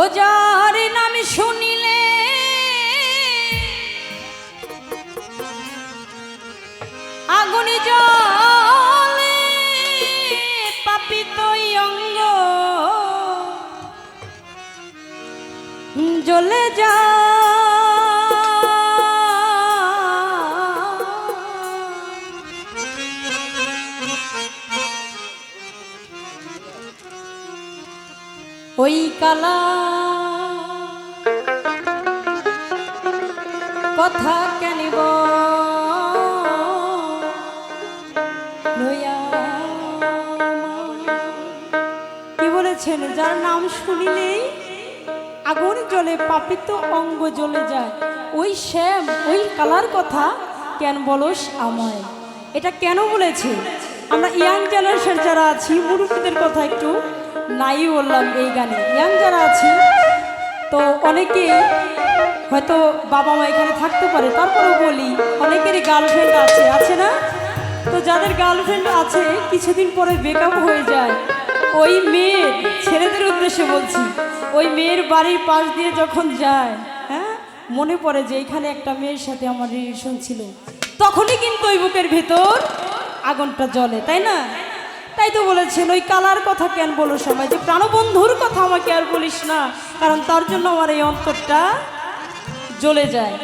ও যার নাম শুনিলে আগুন জ্বলে পাপিত অঙ্গ জ্বলে যা ওই কালা কথা কেনিব কি বলেছেন, যার নাম শুনিলেই আগুন জ্বলে পাপিত অঙ্গ জ্বলে যায়, ওই শ্যাম ওই কালার কথা কেন বলস আমায়। এটা কেন বলেছে? আমরা ইয়াং জেনারেশন যারা আছি মুরব্বীদের কথা একটু নাই বললাম এই গানে। ইয়াং যারা আছি তো অনেকে হয়তো বাবা মা এখানে থাকতে পারে, তারপরেও বলি অনেকেরই গার্লফ্রেন্ড আছে না? তো যাদের গার্লফ্রেন্ড আছে কিছুদিন পরে ব্রেকআপ হয়ে যায়, ওই মেয়ের ছেলেদের উদ্দেশ্যে বলছি, ওই মেয়ের বাড়ির পাশ দিয়ে যখন যায়, হ্যাঁ মনে পড়ে যে এখানে একটা মেয়ের সাথে আমার রিলেশন ছিল, তখনই কিন্তু ওই বুকের ভেতর আগুনটা জ্বলে, তাই না? তাই তো বলেছেন ওই কালার কথা কেন বলো সবাই, যে প্রাণবন্ধুর কথা আমাকে আর বলিস না, কারণ তার জন্য আমার এই অন্তরটা জ্বলে যায়।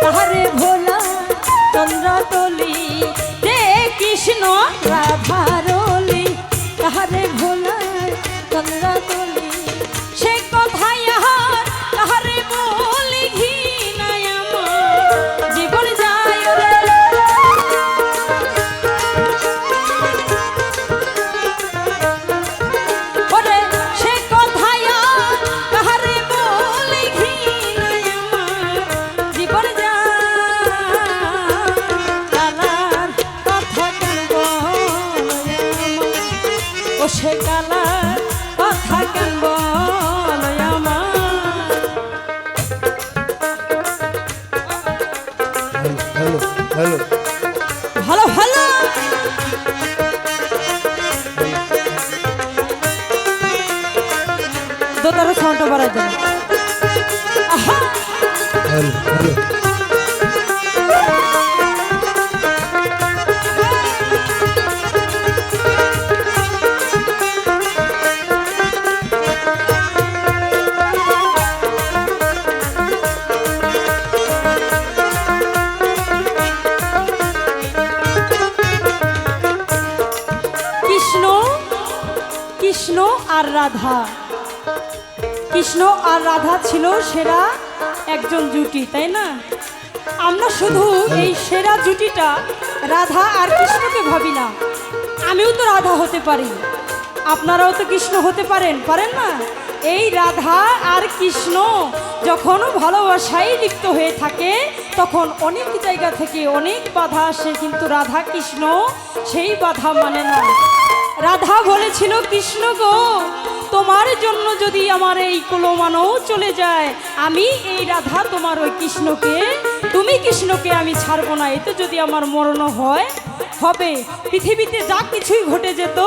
তাহারে ভোলা চন্দ্রতলি রে কৃষ্ণ রাধারলি তাহারে ভোলা চন্দ্রতলি সে কথাই আহার তাহারে বলি ঘৃণায় আমার জীবন যায় রে ওরে সে কথাই আর তাহারে বলি ঘৃণায় আমার জীবন যায় কালার কথা কেন বলে আমার ও সে কালার কথা কেন বলে আমার হ্যালো হ্যালো ভালো ভালো দোতার সাউন্ডটা বাড়াই দেন আহা হ্যালো হ্যালো কৃষ্ণ কৃষ্ণ আর রাধা কৃষ্ণ আর রাধা ছিল সেরা একজন জুটি তাই না আমরা শুধু এই সেরা জুটিটা রাধা আর কৃষ্ণকে ভাবি না আমিও তো রাধা হতে পারি আপনারাও তো কৃষ্ণ হতে পারেন পারেন না এই রাধা আর কৃষ্ণ যখন ভালোবাসায় লিপ্ত হয়ে থাকে তখন অনেক জায়গা থেকে অনেক বাধা আসে কিন্তু রাধা কৃষ্ণ সেই বাধা মানে না রাধা বলেছিল কৃষ্ণ গো তোমার জন্য যদি আমার এই কুলমানও চলে যায় আমি এই রাধা তোমার ওই কৃষ্ণকে তুমি কৃষ্ণকে আমি ছাড়বো না এতে যদি আমার মরণ হয় হবে পৃথিবীতে যা কিছুই ঘটে যেত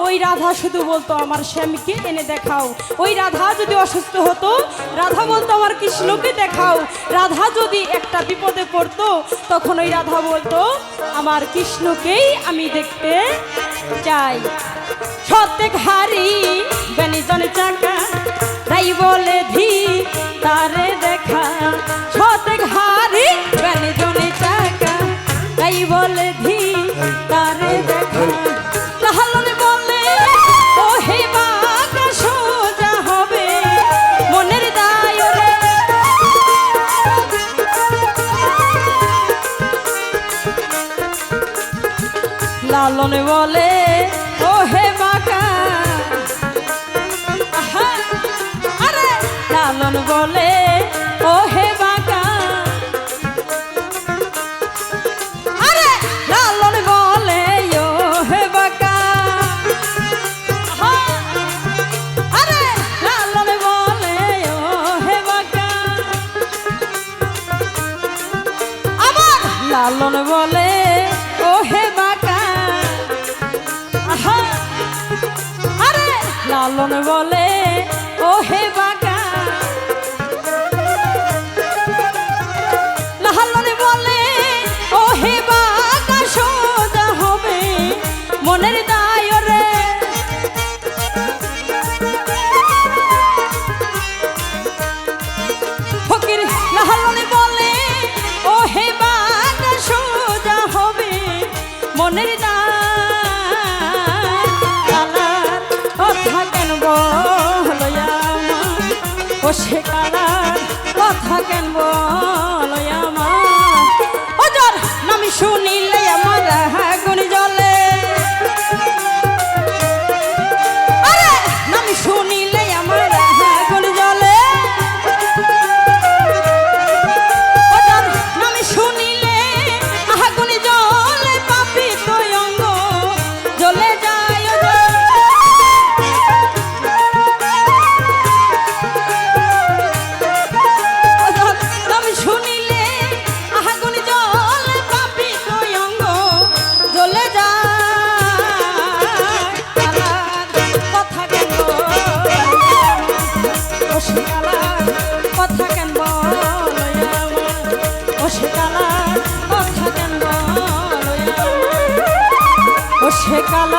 ওই রাধা শুধু বলতো আমার স্বামীকে এনে দেখাও ওই রাধা যদি অসুস্থ হতো রাধা বলতো আমার কৃষ্ণকে দেখাও রাধা যদি একটা বিপদে পড়তো তখন ওই রাধা বলতো আমার কৃষ্ণকেই আমি দেখতে চাই সত্যেক হারি বেনিজনে চাকা তাই বলে ধি তারে দেখা সত্যেক হারি বেনিজনে চাকা তাই বলে ধি তারে দেখা লালন বলে ও হে বাঁকা সোজা হবে মনের দায় রে লালন বলে ও হে বাঁকা আহা, আরে লালন বলে ও হে বাঁকা আরে লালন বলে ও হে বাঁকা আহা, আরে লালন বলে ও হে বাঁকা আবার লালন বলে ও হে বাঁকা আহা, আরে লালন বলে ও হে বাঁকা লালন বলে ও হে বাঁকা সোজা হবে মনের দায় রে ফকির লালন বলে ও হে বাঁকা সোজা হবে মনের দায় কালার কথা কেন বলো আমার ও সে কালার কথা কেন বলো আমার ও যার নাম শুনিলে আমার আগুন জ্বলে আরে নাম শুনিলে আমার আগুন জ্বলে ও যার নাম শুনিলে আগুন জ্বলে পাপি তো অঙ্গ জ্বলে যায় ও যার নাম শুনিলে আগুন জ্বলে পাপি তো অঙ্গ জ্বলে যায় কালার কথা কেন ও সে কালার কথা কেন বলো আমার ও সে কালার কথা কেন বলো আমার ও সে কালার